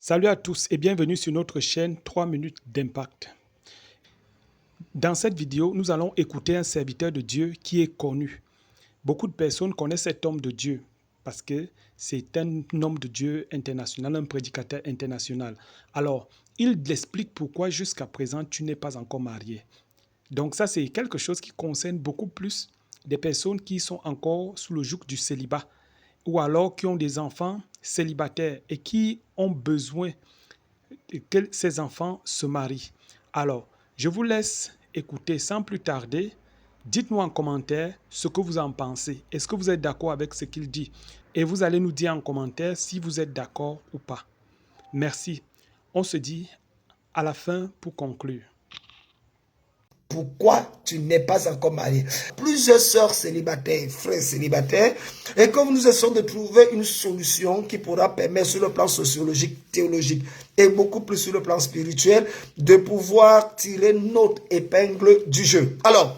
Salut à tous et bienvenue sur notre chaîne 3 minutes d'impact. Dans cette vidéo, nous allons écouter un serviteur de Dieu qui est connu. Beaucoup de personnes connaissent cet homme de Dieu parce que c'est un homme de Dieu international, un prédicateur international. Alors, il explique pourquoi jusqu'à présent tu n'es pas encore marié. Donc ça, c'est quelque chose qui concerne beaucoup plus des personnes qui sont encore sous le joug du célibat ou alors qui ont des enfants célibataires et qui ont besoin que ces enfants se marient. Alors, je vous laisse écouter sans plus tarder. Dites-nous en commentaire ce que vous en pensez. Est-ce que vous êtes d'accord avec ce qu'il dit? Et vous allez nous dire en commentaire si vous êtes d'accord ou pas. Merci. On se dit à la fin pour conclure. Pourquoi tu n'es pas encore marié? Plusieurs sœurs célibataires, frères célibataires, et comme nous essayons de trouver une solution qui pourra permettre sur le plan sociologique, théologique et beaucoup plus sur le plan spirituel de pouvoir tirer notre épingle du jeu. Alors,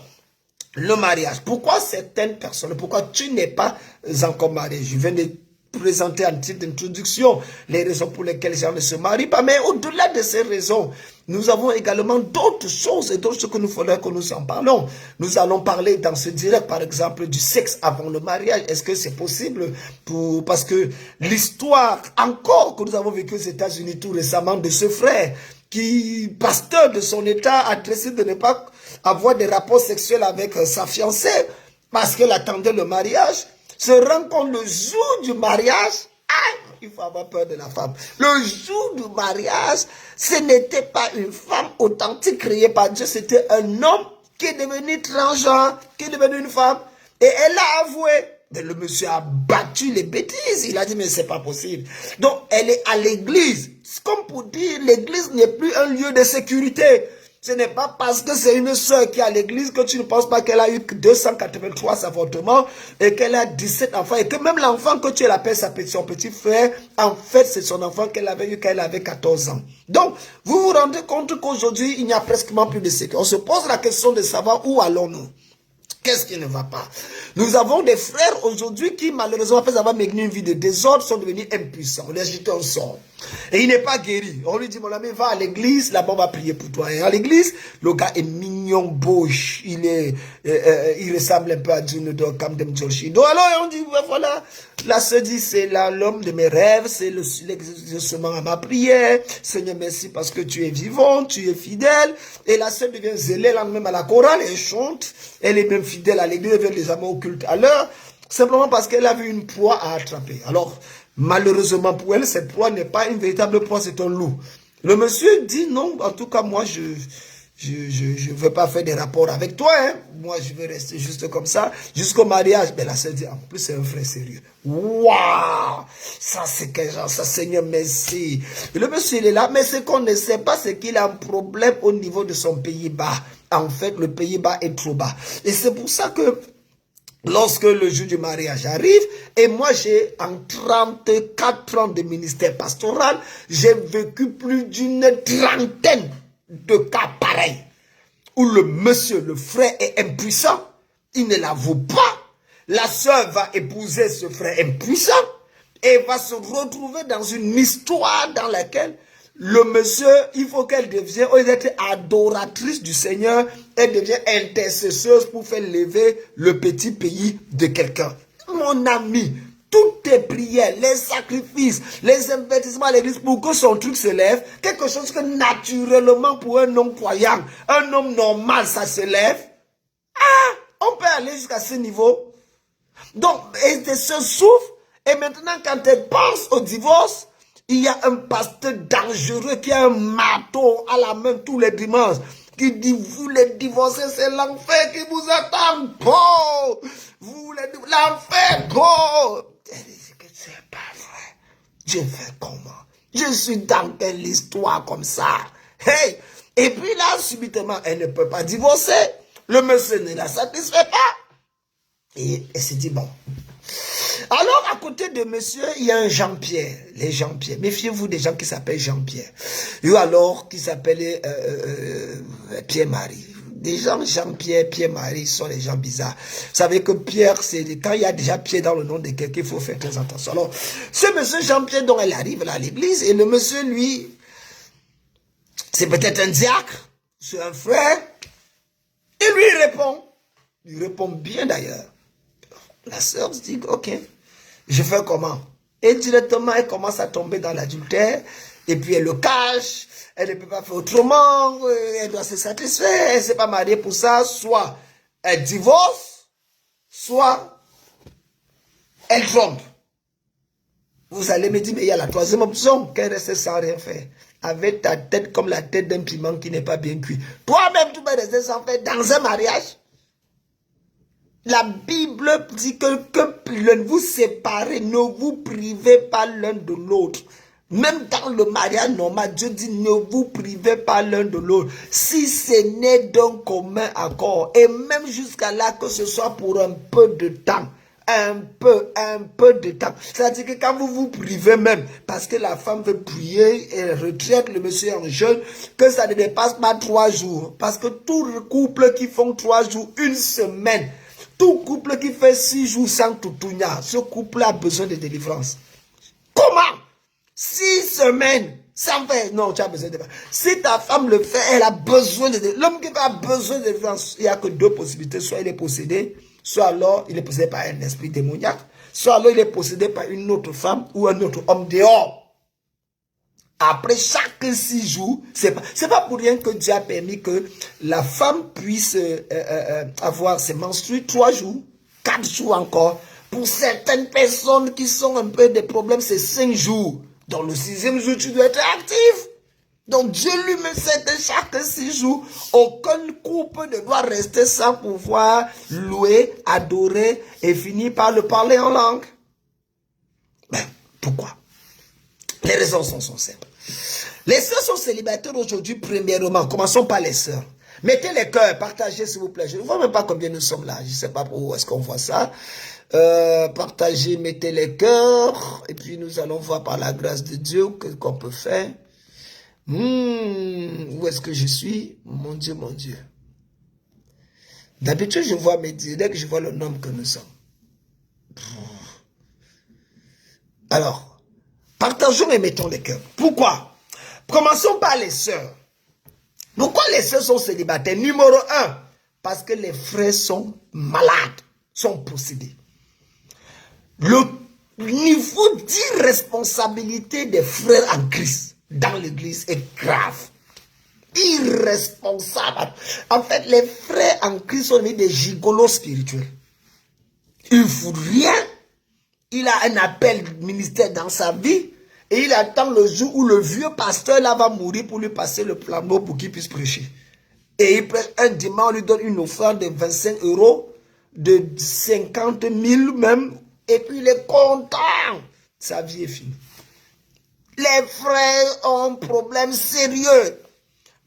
le mariage. Pourquoi certaines personnes, pourquoi tu n'es pas encore marié? Je viens de présenter en titre d'introduction les raisons pour lesquelles les gens ne se marient pas. Mais au-delà de ces raisons, nous avons également d'autres choses et d'autres choses que nous faudrait que nous en parlons. Nous allons parler dans ce direct, par exemple, du sexe avant le mariage. Est-ce que c'est possible parce que l'histoire encore que nous avons vécue aux États-Unis tout récemment de ce frère qui, pasteur de son état, a décidé de ne pas avoir des rapports sexuels avec sa fiancée parce qu'elle attendait le mariage, se rend compte le jour du mariage, il faut avoir peur de la femme. Le jour du mariage, ce n'était pas une femme authentique créée par Dieu, c'était un homme qui est devenu transgenre, qui est devenu une femme. Et elle a avoué. Mais le monsieur a battu les bêtises. Il a dit, mais c'est pas possible. Donc, elle est à l'église. C'est comme pour dire, l'église n'est plus un lieu de sécurité. Ce n'est pas parce que c'est une sœur qui est à l'église que tu ne penses pas qu'elle a eu 283 avortements et qu'elle a 17 enfants et que même l'enfant que tu l'appelles son petit frère, en fait, c'est son enfant qu'elle avait eu quand elle avait 14 ans. Donc, vous vous rendez compte qu'aujourd'hui, il n'y a presque plus de sécurité. On se pose la question de savoir où allons-nous. Qu'est-ce qui ne va pas? Nous avons des frères aujourd'hui qui, malheureusement, après avoir mené une vie de désordre, sont devenus impuissants. On les a jetés au sort. Et il n'est pas guéri. On lui dit, mon ami, va à l'église, là-bas, on va prier pour toi. Et à l'église, le gars est mignon, beau, il ressemble un peu à Juno de Camden Joshi. Donc, alors, on dit, voilà, la sœur dit, c'est l'homme de mes rêves, c'est l'exaucement à ma prière. Seigneur, merci parce que tu es vivant, tu es fidèle. Et la sœur devient zélée, là même à la chorale, elle chante. Elle est même fidèle à l'église, elle vient légèrement au culte à l'heure, simplement parce qu'elle avait une proie à attraper. Alors, malheureusement pour elle, cette proie n'est pas une véritable proie, c'est un loup. Le monsieur dit non, en tout cas, moi, je ne veux pas faire des rapports avec toi, hein. Moi, je vais rester juste comme ça, jusqu'au mariage. Mais la sœur dit, en plus, c'est un frère sérieux. Waouh! Ça, c'est quel genre, ça, Seigneur, merci. Et le monsieur, il est là, mais ce qu'on ne sait pas, c'est qu'il a un problème au niveau de son Pays-Bas. En fait, le Pays-Bas est trop bas. Et c'est pour ça que lorsque le jour du mariage arrive, et moi j'ai en 34 ans de ministère pastoral, j'ai vécu plus d'une trentaine de cas pareils, où le monsieur, le frère est impuissant, il ne l'avoue pas, la sœur va épouser ce frère impuissant, et va se retrouver dans une histoire dans laquelle le monsieur, il faut qu'elle devienne, au lieu d'être adoratrice du Seigneur, elle devient intercesseuse pour faire lever le petit pays de quelqu'un. Mon ami, toutes tes prières, les sacrifices, les investissements à l'église pour que son truc se lève, quelque chose que naturellement pour un homme croyant, un homme normal, ça se lève. On peut aller jusqu'à ce niveau. Donc, elle se souffre, et maintenant quand elle pense au divorce, il y a un pasteur dangereux qui a un marteau à la main tous les dimanches, qui dit, vous les divorcés, c'est l'enfer qui vous attend. Go! Vous les l'enfer, go! Elle dit que c'est pas vrai. Je fais comment? Je suis dans quelle histoire comme ça? Hey! Et puis là, subitement, elle ne peut pas divorcer. Le monsieur ne la satisfait pas. Et elle s'est dit, bon. Alors, à côté de monsieur, il y a un Jean-Pierre. Les Jean-Pierre. Méfiez-vous des gens qui s'appellent Jean-Pierre. Ou alors, qui s'appellent Pierre-Marie. des gens, Jean-Pierre, Pierre-Marie, sont des gens bizarres. Vous savez que Pierre, c'est quand il y a déjà Pierre dans le nom de quelqu'un, il faut faire très attention. Alors, ce monsieur Jean-Pierre, dont elle arrive là à l'église, et le monsieur, lui, c'est peut-être un diacre, c'est un frère, et lui, il répond bien d'ailleurs. La sœur se dit, ok, je fais comment? Et directement, elle commence à tomber dans l'adultère, et puis elle le cache, elle ne peut pas faire autrement, elle doit se satisfaire, elle ne s'est pas mariée pour ça, soit elle divorce, soit elle trompe. Vous allez me dire, mais il y a la troisième option, qu'elle reste sans rien faire, avec ta tête comme la tête d'un piment qui n'est pas bien cuit. Toi-même, tu vas rester sans faire dans un mariage. La Bible dit que vous séparez, ne vous privez pas l'un de l'autre. Même dans le mariage normal, Dieu dit ne vous privez pas l'un de l'autre. Si c'est né d'un commun accord, et même jusqu'à là que ce soit pour un peu de temps. Un peu de temps. C'est-à-dire que quand vous vous privez même, parce que la femme veut prier et retraite le monsieur en jeûne, que ça ne dépasse pas 3 jours. Parce que tout couple qui font 3 jours, une semaine, tout couple qui fait 6 jours sans toutounia, ce couple a besoin de délivrance. Comment? 6 semaines sans faire. Non, tu as besoin de. Si ta femme le fait, elle a besoin de. L'homme qui a besoin de délivrance, il n'y a que 2 possibilités. Soit il est possédé, soit alors il est possédé par un esprit démoniaque, soit alors il est possédé par une autre femme ou un autre homme dehors. Après chaque 6 jours, c'est pas pour rien que Dieu a permis que la femme puisse avoir ses menstrues 3 jours, 4 jours encore. Pour certaines personnes qui sont un peu des problèmes, c'est 5 jours. Dans le 6e jour, tu dois être actif. Donc Dieu lui-même sait que chaque 6 jours, aucun couple ne doit rester sans pouvoir louer, adorer et finir par le parler en langue. Mais pourquoi? Les raisons sont simples. Les sœurs sont célibataires aujourd'hui, premièrement. Commençons par les sœurs. Mettez les cœurs, partagez s'il vous plaît. Je ne vois même pas combien nous sommes là. Je ne sais pas où est-ce qu'on voit ça. Partagez, mettez les cœurs. Et puis nous allons voir par la grâce de Dieu qu'on peut faire. Où est-ce que je suis? Mon Dieu, mon Dieu. D'habitude, je vois mes directs, je vois le nombre que nous sommes. Alors, partageons et mettons les cœurs. Pourquoi? Commençons par les sœurs. Pourquoi les sœurs sont célibataires? Numéro 1, parce que les frères sont malades, sont possédés. Le niveau d'irresponsabilité des frères en Christ dans l'église est grave. Irresponsable. En fait, les frères en Christ sont des gigolos spirituels. Il ne fout rien. Il a un appel ministère dans sa vie et il attend le jour où le vieux pasteur là va mourir pour lui passer le flambeau pour qu'il puisse prêcher. Et il prêche un dimanche, on lui donne une offrande de 25 €, de 50 000 même, et puis il est content. Sa vie est finie. Les frères ont un problème sérieux.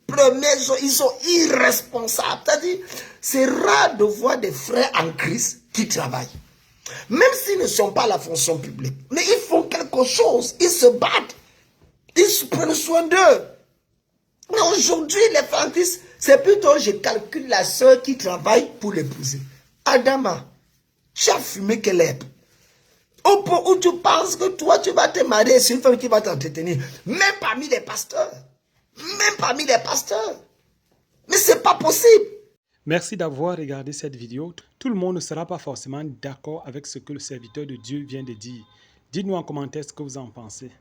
Premièrement, ils sont irresponsables. C'est-à-dire, c'est rare de voir des frères en Christ qui travaillent. Même s'ils ne sont pas à la fonction publique. Mais ils font quelque chose. Ils se battent. Ils se prennent soin d'eux. Mais aujourd'hui, les frères en Christ, c'est plutôt, je calcule la sœur qui travaille pour l'épouser. Adama, tu as fumé quelle herbe? Au point où tu penses que toi, tu vas te marier sur une femme qui va t'entretenir. Même parmi les pasteurs. Même parmi les pasteurs. Mais c'est pas possible. Merci d'avoir regardé cette vidéo. Tout le monde ne sera pas forcément d'accord avec ce que le serviteur de Dieu vient de dire. Dites-nous en commentaire ce que vous en pensez.